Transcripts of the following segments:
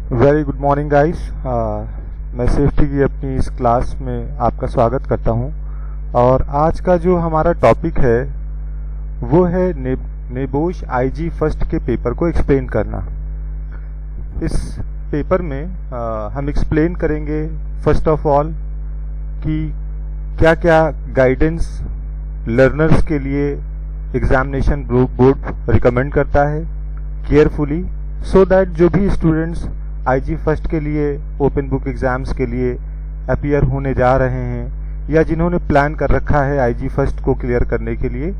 Very good morning guys. मैं safety की अपनी इस क्लास में आपका स्वागत करता हूं और आज का जो हमारा टॉपिक है वो है नेबोश आईजी फर्स्ट के पेपर को एक्सप्लेन करना। इस पेपर में हम एक्सप्लेन करेंगे फर्स्ट ऑफ ऑल कि क्या क्या गाइडेंस लर्नर्स के लिए एग्जामिनेशन बोर्ड रिकमेंड करता है केयरफुली, सो दैट जो भी स्टूडेंट्स आईजी फर्स्ट के लिए ओपन बुक एग्जाम्स के लिए अपीयर होने जा रहे हैं या जिन्होंने प्लान कर रखा है आईजी फर्स्ट को क्लियर करने के लिए,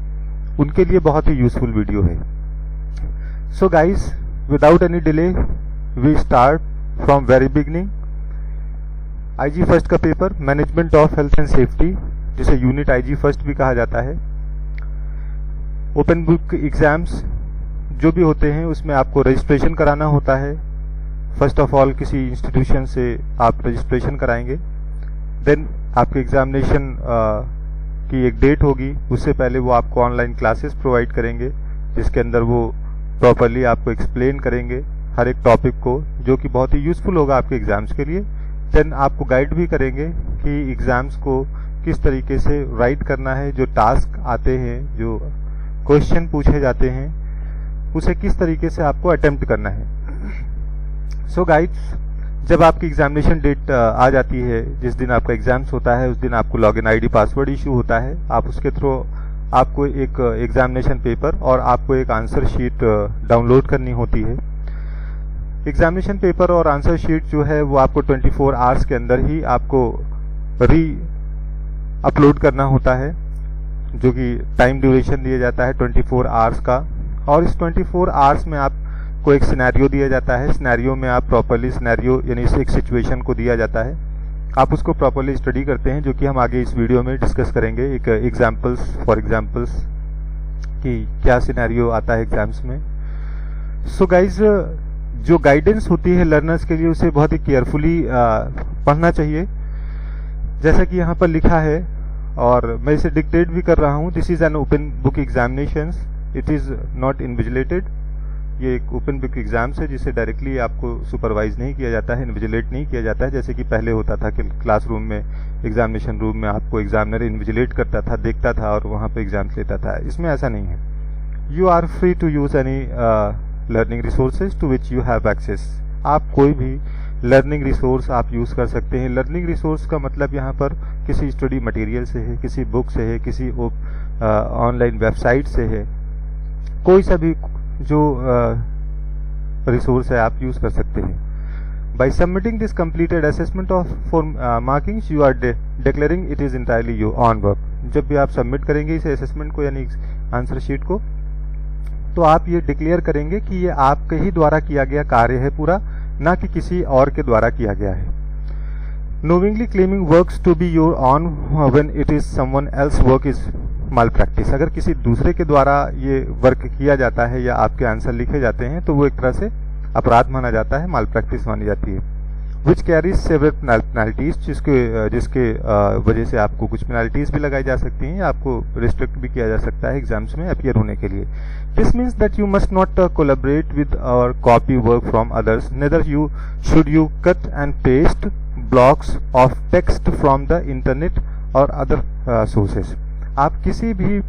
उनके लिए बहुत ही यूजफुल वीडियो है। So guys, without any delay we start from very beginning. IG first का paper management of health and safety, जिसे यूनिट आईजी फर्स्ट भी कहा जाता है। ओपन बुक एग्जाम्स जो भी होते हैं उसमें आपको रजिस्ट्रेशन कराना होता है। फर्स्ट ऑफ ऑल किसी इंस्टीट्यूशन से आप रजिस्ट्रेशन कराएंगे, देन आपके एग्जामिनेशन की एक डेट होगी, उससे पहले वो आपको ऑनलाइन क्लासेस प्रोवाइड करेंगे जिसके अंदर वो प्रॉपरली आपको एक्सप्लेन करेंगे हर एक टॉपिक को, जो कि बहुत ही यूजफुल होगा आपके एग्जाम्स के लिए। देन आपको गाइड भी करेंगे कि एग्जाम्स को किस तरीके से राइट करना है, जो टास्क आते हैं, जो क्वेश्चन पूछे जाते हैं, उसे किस तरीके से आपको अटेम्प्ट करना है। सो गाइड्स, जब आपकी एग्जामिनेशन डेट आ जाती है, जिस दिन आपका एग्जाम्स होता है, उस दिन आपको लॉगिन आईडी पासवर्ड इशू होता है। आप उसके थ्रू आपको एक एग्जामिनेशन पेपर और आपको एक आंसर शीट डाउनलोड करनी होती है। एग्जामिनेशन पेपर और आंसर शीट जो है वो आपको 24 आवर्स के अंदर ही आपको री अपलोड करना होता है, जो कि टाइम ड्यूरेशन दिया जाता है 24 आवर्स का। और इस 24 आवर्स में आपको एक सिनेरियो दिया जाता है। सिनेरियो में आप प्रॉपरली सिनेरियो यानी एक सिचुएशन को दिया जाता है, आप उसको प्रॉपरली स्टडी करते हैं, जो कि हम आगे इस वीडियो में डिस्कस करेंगे। एक फॉर एग्जाम्पल्स कि क्या सिनेरियो आता है एग्जाम्स में। सो गाइज, जो गाइडेंस होती है लर्नर्स के लिए उसे बहुत ही केयरफुली पढ़ना चाहिए, जैसा कि यहाँ पर लिखा है और मैं इसे डिक्टेट भी कर रहा हूँ। This is an open book examinations, it is not invigilated. ये एक ओपन बुक एग्जाम्स है जिसे डायरेक्टली आपको सुपरवाइज नहीं किया जाता है, इन्विजिलेट नहीं किया जाता है, जैसे कि पहले होता था कि क्लासरूम में, एग्जामिनेशन रूम में आपको एग्जामिनर इन्विजिलेट करता था, देखता था और वहाँ पे एग्जाम्स लेता था। इसमें ऐसा नहीं है। You are free to use any learning resources to which you have access. आप कोई भी लर्निंग रिसोर्स आप यूज कर सकते हैं। लर्निंग रिसोर्स का मतलब यहाँ पर किसी स्टडी मटेरियल से है, किसी बुक से है, किसी ऑनलाइन वेबसाइट से है, कोई सा भी जो रिसोर्स है आप यूज कर सकते हैं। By submitting this completed assessment of for markings you are declaring it is entirely your own work. जब भी आप सबमिट करेंगे इस असेसमेंट को यानी आंसर शीट को, तो आप ये डिक्लेयर करेंगे कि ये आपके ही द्वारा किया गया कार्य है पूरा, ना कि किसी और के द्वारा किया गया है। Knowingly claiming works to be your own when it is someone else work is malpractice. अगर किसी दूसरे के द्वारा ये वर्क किया जाता है या आपके आंसर लिखे जाते हैं तो वो एक तरह से अपराध माना जाता है, माल प्रैक्टिस मानी जाती है। विच कैरीज सेवरल पेनल्टीज, जिसके वजह से आपको कुछ पेनल्टीज भी लगाई जा सकती हैं, आपको रिस्ट्रिक्ट भी किया जा सकता है एग्जाम्स में अपीयर होने के लिए। This means that you must not collaborate with or copy work from others, neither you should you cut and paste blocks of text from the internet or other sources. आप किसी भी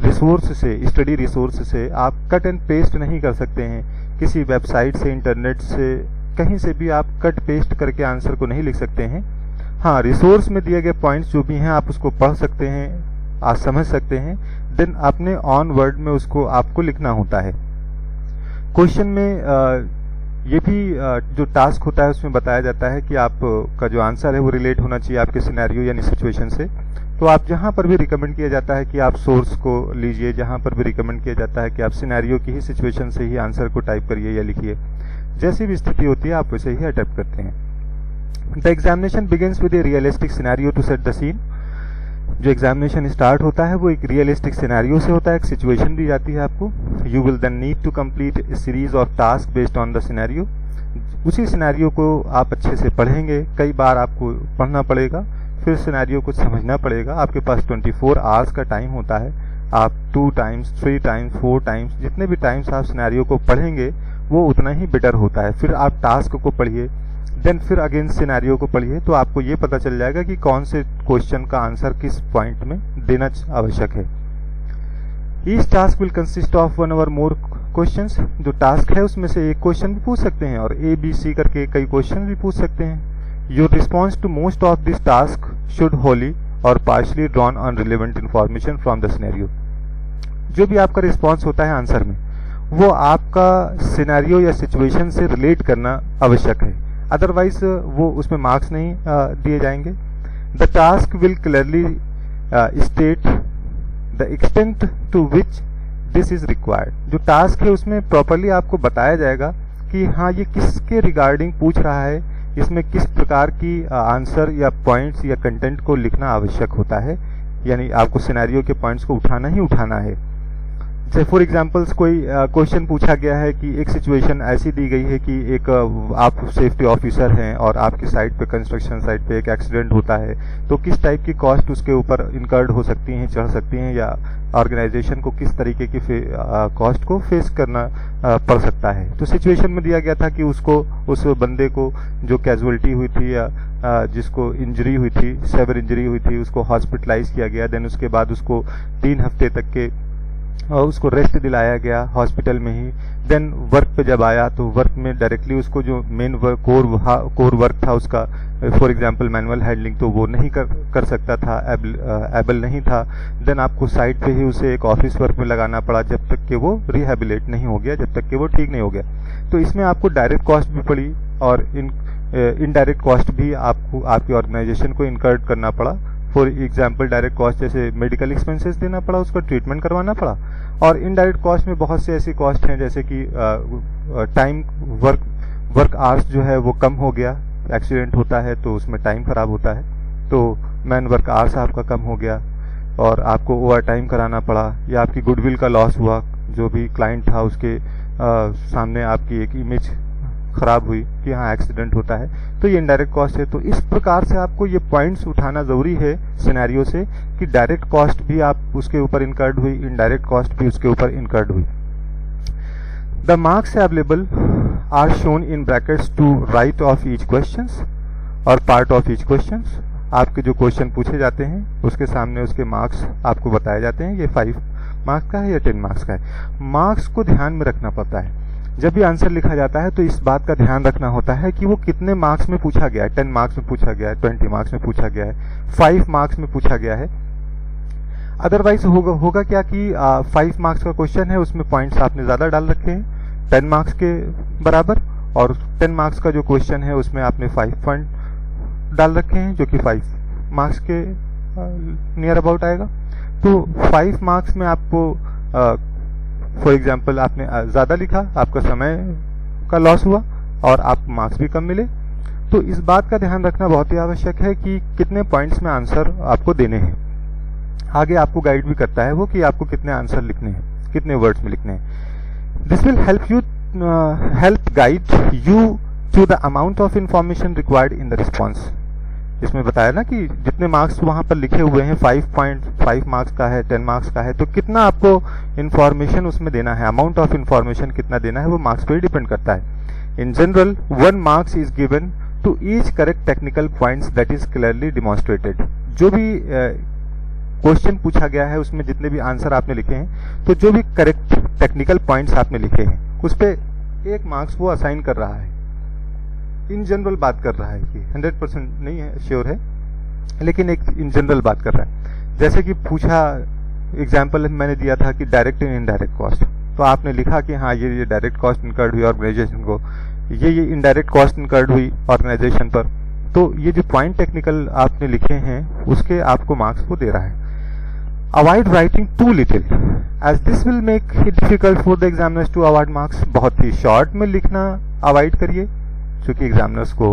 resource से, study resource से आप cut and paste नहीं कर सकते हैं। किसी वेबसाइट से, इंटरनेट से, कहीं से भी आप कट पेस्ट करके आंसर को नहीं लिख सकते हैं। हाँ, रिसोर्स में दिए गए पॉइंट्स जो भी हैं आप उसको पढ़ सकते हैं, आप समझ सकते हैं, देन अपने ऑन वर्ड में उसको आपको लिखना होता है। क्वेश्चन में ये भी जो टास्क होता है उसमें बताया जाता है कि आपका जो आंसर है वो रिलेट होना चाहिए आपके सिनेरियो यानी सिचुएशन से। तो आप जहां पर भी रिकमेंड किया जाता है कि आप सोर्स को लीजिए, जहां पर भी रिकमेंड किया जाता है कि आप सिनेरियो की ही सिचुएशन से ही आंसर को टाइप करिए या लिखिए, जैसी भी स्थिति होती है आप वैसे ही अटेम्प्ट करते हैं। The examination begins with a realistic scenario to set the scene. जो एग्जामिनेशन स्टार्ट होता है वो एक रियलिस्टिक सिनेरियो से होता है, एक सिचुएशन दी जाती है आपको। You will then need to complete a series of task based on the scenario. उसी सिनेरियो को आप अच्छे से पढ़ेंगे, कई बार आपको पढ़ना पड़ेगा, फिर सिनेरियो को समझना पड़ेगा। आपके पास 24 आवर्स का टाइम होता है, आप 2 टाइम्स, 3 टाइम्स, 4 टाइम्स, जितने भी टाइम्स आप सिनेरियो को पढ़ेंगे वो उतना ही बेटर होता है। फिर आप टास्क को पढ़िए, देन फिर अगेन सिनेरियो को पढ़िए, तो आपको ये पता चल जाएगा कि कौन से क्वेश्चन का आंसर किस पॉइंट में देना आवश्यक है। Each task will consist of 1 और मोर क्वेश्चंस। जो टास्क है उसमें से एक क्वेश्चन भी पूछ सकते हैं और A, B, C करके कई क्वेश्चन भी पूछ सकते हैं। Your response to most of this task should wholly or partially drawn on relevant information from the scenario. जो भी आपका रिस्पॉन्स होता है आंसर में, वो आपका सिनेरियो या सिचुएशन से रिलेट करना आवश्यक है, अदरवाइज वो उसमें मार्क्स नहीं दिए जाएंगे। The task will clearly state the extent to which this is required. जो टास्क है उसमें प्रॉपरली आपको बताया जाएगा कि हाँ ये किसके रिगार्डिंग पूछ रहा है, इसमें किस प्रकार की आंसर या पॉइंट्स या कंटेंट को लिखना आवश्यक होता है, यानी आपको सिनेरियो के पॉइंट्स को उठाना ही उठाना है। जैसे फॉर एग्जांपल्स कोई क्वेश्चन पूछा गया है कि एक सिचुएशन ऐसी दी गई है कि एक आप सेफ्टी ऑफिसर हैं और आपकी साइट पे, कंस्ट्रक्शन साइट पे एक एक्सीडेंट होता है, तो किस टाइप की कॉस्ट उसके ऊपर इनकर्ड हो सकती हैं, चढ़ सकती हैं, या ऑर्गेनाइजेशन को किस तरीके की कॉस्ट को फेस करना पड़ सकता है। तो सिचुएशन में दिया गया था कि उसको, उस बंदे को जो कैजुअलिटी हुई थी या जिसको इंजरी हुई थी, सेवर इंजरी हुई थी, उसको हॉस्पिटलाइज किया गया। देन उसके बाद उसको 3 हफ्ते तक के उसको रेस्ट दिलाया गया हॉस्पिटल में ही। देन वर्क पे जब आया तो वर्क में डायरेक्टली उसको जो मेन कोर वर्क था उसका, फॉर एग्जांपल मैनुअल हैंडलिंग, तो वो नहीं कर सकता था, एबल नहीं था। देन आपको साइट पे ही उसे एक ऑफिस वर्क में लगाना पड़ा जब तक कि वो रिहेबिलेट नहीं हो गया, जब तक कि वो ठीक नहीं हो गया। तो इसमें आपको डायरेक्ट कॉस्ट भी पड़ी और इनडायरेक्ट कॉस्ट भी आपको, आपकी ऑर्गेनाइजेशन को इनकर्ड करना पड़ा। फॉर एग्जाम्पल डायरेक्ट कॉस्ट जैसे मेडिकल एक्सपेंसेस देना पड़ा, उसका ट्रीटमेंट करवाना पड़ा। और इनडायरेक्ट कॉस्ट में बहुत से ऐसी कॉस्ट हैं जैसे कि टाइम, वर्क आवर्स जो है वो कम हो गया, एक्सीडेंट होता है तो उसमें टाइम खराब होता है, तो मैन वर्क आवर्स आपका कम हो गया और आपको ओवर टाइम कराना पड़ा, या आपकी गुडविल का लॉस हुआ, जो भी क्लाइंट था उसके सामने आपकी एक इमेज खराब हुई कि हाँ एक्सीडेंट होता है, तो ये इनडायरेक्ट कॉस्ट है। तो इस प्रकार से आपको ये पॉइंट्स उठाना जरूरी है सिनेरियो से कि डायरेक्ट कॉस्ट भी आप उसके ऊपर इनकर्ड हुई, इनडायरेक्ट कॉस्ट भी उसके ऊपर इनकर्ड हुई। The marks available are shown in brackets to right of each questions और पार्ट ऑफ ईच क्वेश्चंस। आपके जो क्वेश्चन पूछे जाते हैं उसके सामने उसके मार्क्स आपको बताए जाते हैं, ये 5 मार्क्स का है या 10 मार्क्स का है। मार्क्स को ध्यान में रखना पड़ता है। जब भी आंसर लिखा जाता है तो इस बात का ध्यान रखना होता है कि वो कितने मार्क्स में पूछा गया है। 10 मार्क्स में पूछा गया है, 20 मार्क्स में पूछा गया है, 5 मार्क्स में पूछा गया है। अदरवाइज होगा क्या कि 5 मार्क्स का क्वेश्चन है, उसमें पॉइंट्स आपने ज्यादा डाल रखे हैं 10 मार्क्स के बराबर, और 10 मार्क्स का जो क्वेश्चन है उसमें आपने 5 पॉइंट डाल रखे हैं जो कि 5 मार्क्स के नियर अबाउट आएगा। तो 5 मार्क्स में आपको फॉर एग्जाम्पल आपने ज्यादा लिखा, आपका समय का लॉस हुआ और आपको मार्क्स भी कम मिले। तो इस बात का ध्यान रखना बहुत ही आवश्यक है कि कितने पॉइंट्स में आंसर आपको देने हैं। आगे आपको गाइड भी करता है वो कि आपको कितने आंसर लिखने हैं, कितने वर्ड्स में लिखने हैं। This will help guide you to the amount of information required in the response. इसमें बताया ना कि जितने मार्क्स वहां पर लिखे हुए हैं 5.5 मार्क्स का है, 10 मार्क्स का है, तो कितना आपको इंफॉर्मेशन उसमें देना है, अमाउंट ऑफ इंफॉर्मेशन कितना देना है, वो मार्क्स पे डिपेंड करता है। In general 1 marks is given to each correct technical points that is clearly demonstrated. जो भी क्वेश्चन पूछा गया है उसमें जितने भी आंसर आपने लिखे हैं, तो जो भी करेक्ट टेक्निकल पॉइंट्स आपने लिखे हैं उस पे 1 मार्क्स वो असाइन कर रहा है। इन जनरल बात कर रहा है कि 100% नहीं है, श्योर है, लेकिन एक इन जनरल बात कर रहा है। जैसे कि पूछा, एग्जाम्पल मैंने दिया था कि डायरेक्ट एंड इनडायरेक्ट कॉस्ट, तो आपने लिखा कि हाँ ये डायरेक्ट कॉस्ट इनकर्ड हुई ऑर्गेनाइजेशन को, ये इनडायरेक्ट कॉस्ट इनकर्ड हुई ऑर्गेनाइजेशन पर। तो ये जो पॉइंट टेक्निकल आपने लिखे हैं उसके आपको मार्क्स को दे रहा है। Avoid writing too little as this will make it difficult for the examiners to award marks. बहुत ही शॉर्ट में लिखना अवॉइड करिए क्योंकि एग्जामिनर्स को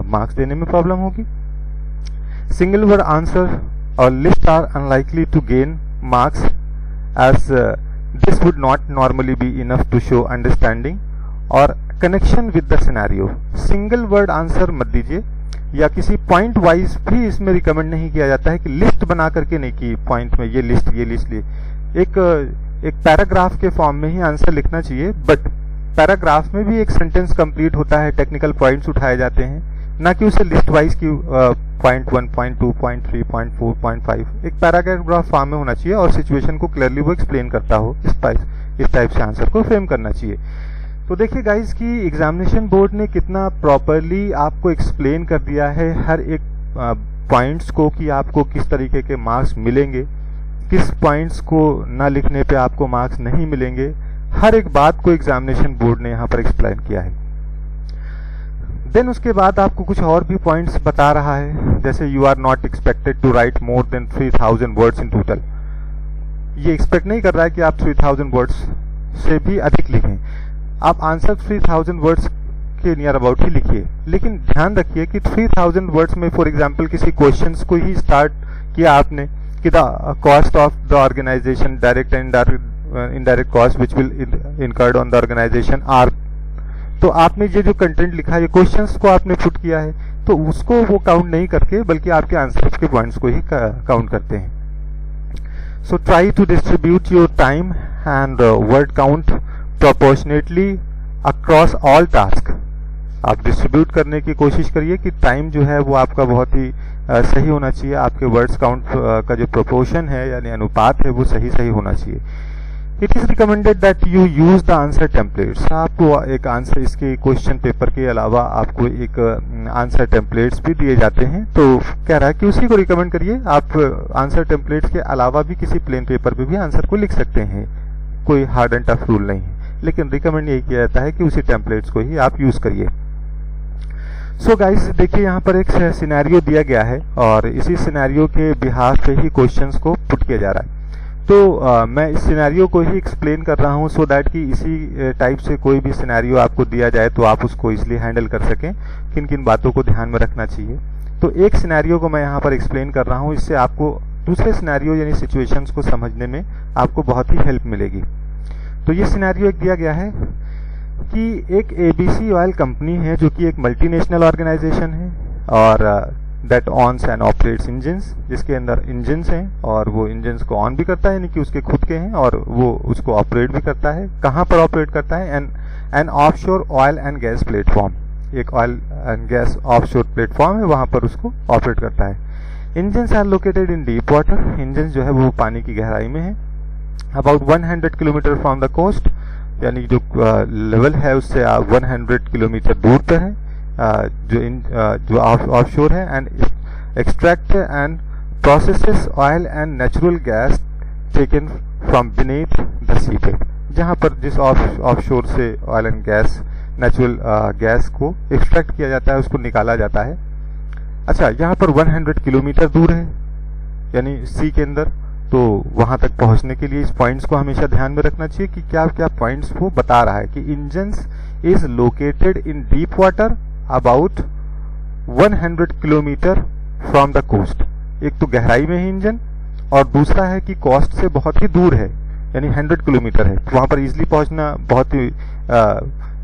मार्क्स देने में प्रॉब्लम होगी। Single word answer or list are unlikely to gain marks as this would not normally be enough to show understanding और connection with the scenario. Single word answer मत दीजिए, या किसी पॉइंट वाइज भी इसमें रिकमेंड नहीं किया जाता है कि लिस्ट बना करके नहीं, कि पॉइंट में ये लिस्ट एक एक पैराग्राफ के फॉर्म में ही आंसर लिखना चाहिए, बट पैराग्राफ में भी एक सेंटेंस कंप्लीट होता है, टेक्निकल पॉइंट्स उठाए जाते हैं, ना कि उसे लिस्ट वाइज की point 1, point 2, point 3, point 4, point 5 एक पैराग्राफ फॉर्म में होना चाहिए और सिचुएशन को क्लियरली वो एक्सप्लेन करता हो, इस टाइप से आंसर को फ्रेम करना चाहिए। तो देखिए गाइज कि एग्जामिनेशन बोर्ड ने कितना प्रॉपरली आपको एक्सप्लेन कर दिया है हर एक पॉइंट्स को कि आपको किस तरीके के मार्क्स मिलेंगे, किस पॉइंट्स को ना लिखने पे आपको मार्क्स नहीं मिलेंगे, हर एक बात को एग्जामिनेशन बोर्ड ने यहाँ पर एक्सप्लेन किया है। देन उसके बाद आपको कुछ और भी पॉइंट्स बता रहा है, जैसे you are not expected to write more than 3000 words in total. ये एक्सपेक्ट नहीं कर रहा है कि आप 3000 वर्ड्स से भी अधिक लिखें, आप आंसर 3000 वर्ड्स के नियर अबाउट ही लिखिए, लेकिन ध्यान रखिए कि 3000 वर्ड्स में फॉर एग्जांपल किसी क्वेश्चंस को ही स्टार्ट किया आपने कि the cost of the organisation, direct and indirect cost which will incurred on the organisation are, तो आपने ये जो कंटेंट लिखा है, ये क्वेश्चंस को आपने पुट किया है, तो उसको वो काउंट नहीं करके बल्कि आपके आंसर्स के पॉइंट्स को ही काउंट करते हैं। So try to distribute your time and word count proportionately across all task. आप डिस्ट्रीब्यूट करने की कोशिश करिए कि टाइम जो है वो आपका बहुत ही सही होना चाहिए, आपके वर्ड्स काउंट का जो प्रोपोर्शन है यानी अनुपात है वो सही होना चाहिए। It is recommended that you use the answer templates. आपको एक आंसर, इसके क्वेश्चन पेपर के अलावा आपको एक आंसर टेम्पलेट्स भी दिए जाते हैं, तो कह रहा है कि उसी को रिकमेंड करिए। आप आंसर टेम्पलेट्स के अलावा भी किसी प्लेन पेपर पे भी आंसर को लिख सकते हैं, कोई हार्ड एंड टफ रूल नहीं है, लेकिन रिकमेंड यही किया जाता है कि उसी टेम्पलेट्स को ही आप यूज करिए। सो गाइस देखिए यहाँ पर एक सिनेरियो दिया गया है और इसी सिनेरियो के बिहाफ पे ही क्वेश्चंस को पुट किया जा रहा है। तो मैं इस सिनेरियो को ही एक्सप्लेन कर रहा हूँ सो दैट कि इसी टाइप से कोई भी सिनेरियो आपको दिया जाए तो आप उसको इसलिए हैंडल कर सकें, किन किन बातों को ध्यान में रखना चाहिए। तो एक सिनेरियो को मैं यहाँ पर एक्सप्लेन कर रहा हूँ, इससे आपको दूसरे सिनेरियो यानी सिचुएशंस को समझने में आपको बहुत ही हेल्प मिलेगी। तो ये सिनेरियो एक दिया गया है कि एक एबीसी ऑयल कंपनी है जो कि एक मल्टीनेशनल ऑर्गेनाइजेशन है और दैट ऑन्स एंड ऑपरेट्स इंजन्स, जिसके अंदर इंजन्स हैं और वो इंजन्स को ऑन भी करता है यानी कि उसके खुद के हैं और वो उसको ऑपरेट भी करता है। कहाँ पर ऑपरेट करता है? An offshore oil and gas platform, एक oil and gas offshore platform है, वहां पर उसको ऑपरेट करता है। Engines are located in deep water, engines जो है वो पानी की गहराई में है। About 100 kilometre from the coast, यानी जो लेवल है उससे 100 किलोमीटर दूर पर है, जो ऑफशोर है। And extract and processes oil and natural gas taken from beneath the sea bed, जहां पर जिस ऑफशोर से oil and gas, natural gas को एक्सट्रैक्ट किया जाता है, उसको निकाला जाता है। अच्छा, यहाँ पर 100 किलोमीटर दूर है यानी सी के अंदर, तो वहां तक पहुंचने के लिए इस पॉइंट्स को हमेशा ध्यान में रखना चाहिए कि क्या क्या पॉइंट्स वो बता रहा है कि engines is located in deep water about 100 kilometre from the coast. एक तो गहराई में है इंजन और दूसरा है कि कोस्ट से बहुत ही दूर है यानी 100 किलोमीटर है, तो वहां पर इजिली पहुंचना बहुत ही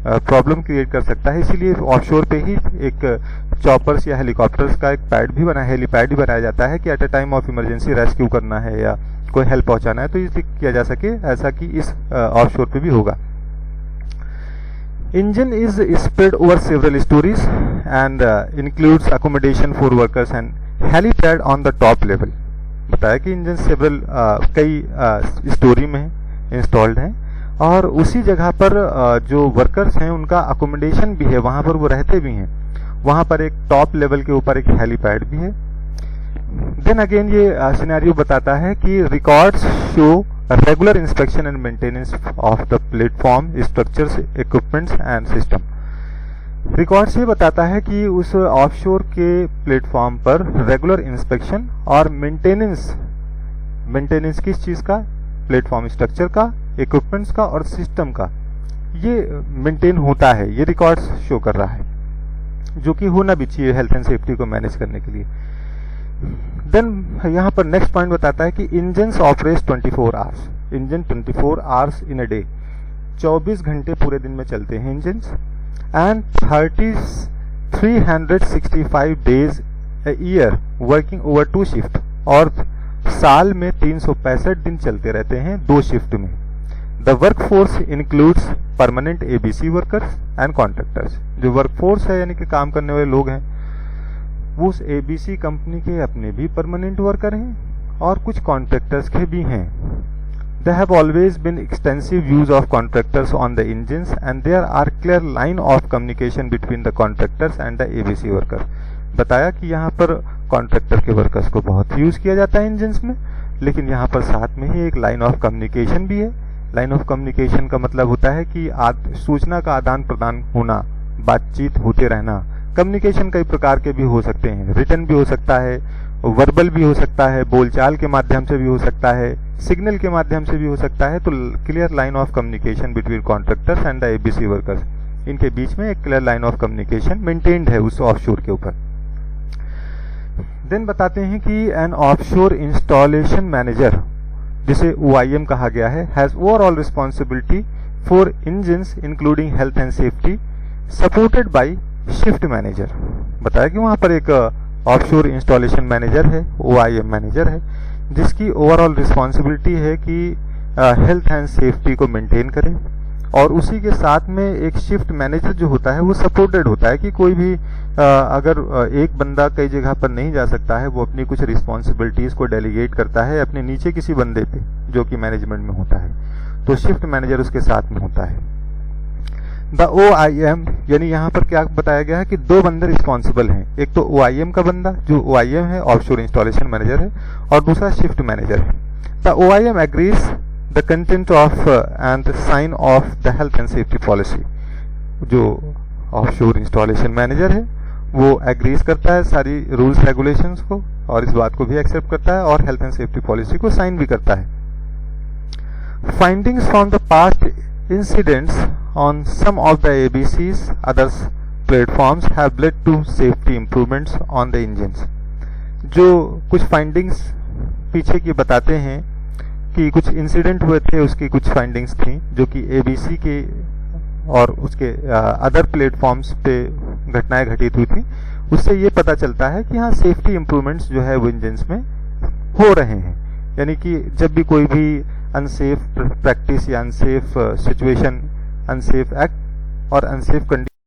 प्रॉब्लम क्रिएट कर सकता है। इसीलिए ऑफशोर पे ही एक चॉपर्स या हेलीकॉप्टर्स का एक पैड भी बना है, हेलीपैड भी बनाया जाता है कि at a time of emergency rescue करना है या कोई हेल्प पहुंचाना है तो इसे किया जा सके, ऐसा कि इस ऑफशोर पे भी होगा। Engine is spread over several stories and includes accommodation for workers and helipad on the top level. बताया कि इंजन सेवरल कई स्टोरी में इंस्टॉल्ड हैं और उसी जगह पर जो वर्कर्स हैं उनका अकोमोडेशन भी है, वहां पर वो रहते भी हैं। वहां पर एक टॉप लेवल के ऊपर एक हेलीपैड भी है। देन अगेन ये सिनेरियो बताता है कि records show regular inspection and maintenance of the platform structures, equipments and system. Records ये बताता है कि उस ऑफशोर के प्लेटफॉर्म पर रेगुलर इंस्पेक्शन और मेंटेनेंस किस चीज का? प्लेटफॉर्म स्ट्रक्चर का, इक्विपमेंट्स का और सिस्टम का, ये मेंटेन होता है, ये रिकॉर्ड्स शो कर रहा है, जो कि होना भी चाहिए हेल्थ एंड सेफ्टी को मैनेज करने के लिए। देन यहाँ पर नेक्स्ट पॉइंट बताता है कि engines operate 24 hours, engine 24 hours in a day, 24 घंटे पूरे दिन में चलते हैं engines. And 365 days a year working over 2 shift, और साल में 365 दिन चलते रहते हैं 2 शिफ्ट में। The workforce includes permanent ABC workers and contractors. जो वर्कफोर्स है यानी कि काम करने वाले लोग हैं, वो उस एबीसी कंपनी के अपने भी परमानेंट वर्कर हैं और कुछ कॉन्ट्रैक्टर्स के भी हैं। There have always been extensive use of contractors on the engines and there are clear line of communication between the contractors and the ABC workers। बताया कि यहाँ पर कॉन्ट्रैक्टर के वर्कर्स को बहुत यूज किया जाता है इंजन्स में, लेकिन यहाँ पर साथ में ही एक लाइन ऑफ कम्युनिकेशन भी है। लाइन ऑफ कम्युनिकेशन का मतलब होता है कि सूचना का आदान प्रदान होना, बातचीत होते रहना। कम्युनिकेशन कई प्रकार के भी हो सकते हैं, रिटन भी हो सकता है, वर्बल भी हो सकता है, बोलचाल के माध्यम से भी हो सकता है, सिग्नल के माध्यम से भी हो सकता है। तो clear line of communication between contractors and the ABC workers, इनके बीच में एक clear line of communication maintained है उस ऑफशोर के ऊपर। देन बताते हैं कि एन ऑफशोर इंस्टॉलेशन मैनेजर, जिसे OIM कहा गया है, has overall responsibility for engines including health and safety supported by shift manager. बताया कि वहां पर एक ऑफशोर इंस्टॉलेशन मैनेजर है, OIM मैनेजर है, जिसकी ओवरऑल रिस्पॉन्सिबिलिटी है कि हेल्थ एंड सेफ्टी को मेंटेन करे, और उसी के साथ में एक शिफ्ट मैनेजर जो होता है वो सपोर्टेड होता है कि कोई भी अगर एक बंदा कई जगह पर नहीं जा सकता है, वो अपनी कुछ रिस्पॉन्सिबिलिटीज को डेलीगेट करता है अपने नीचे किसी बंदे पे जो कि मैनेजमेंट में होता है, तो शिफ्ट मैनेजर उसके साथ में होता है। द OIM यानी यहाँ पर क्या बताया गया है कि 2 बंदे रिस्पॉन्सिबल हैं, एक तो OIM का बंदा जो OIM है, ऑफशोर इंस्टॉलेशन मैनेजर है, और दूसरा शिफ्ट मैनेजर है। The OIM agrees the content of and sign off the health and safety policy. जो ऑफशोर इंस्टॉलेशन मैनेजर है वो एग्रीज करता है सारी रूल्स रेगुलेशंस को और इस बात को भी एक्सेप्ट करता है और हेल्थ एंड सेफ्टी पॉलिसी को साइन भी करता है। Findings from the past incidents on some of the ABC's others platforms have led to safety improvements on the engines। जो कुछ फाइंडिंग्स पीछे की बताते हैं कि कुछ इंसिडेंट हुए थे, उसकी कुछ फाइंडिंग्स थी जो कि ABC के और उसके अदर प्लेटफॉर्म्स पे घटनाएं घटित हुई थी। उससे ये पता चलता है कि हाँ सेफ्टी इंप्रूवमेंट्स जो है वो इंजन्स में हो रहे हैं, यानी कि जब भी कोई भी अनसेफ प्रैक्टिस या अनसेफ सिचुएशन, अनसेफ एक्ट और अनसेफ कंडीशन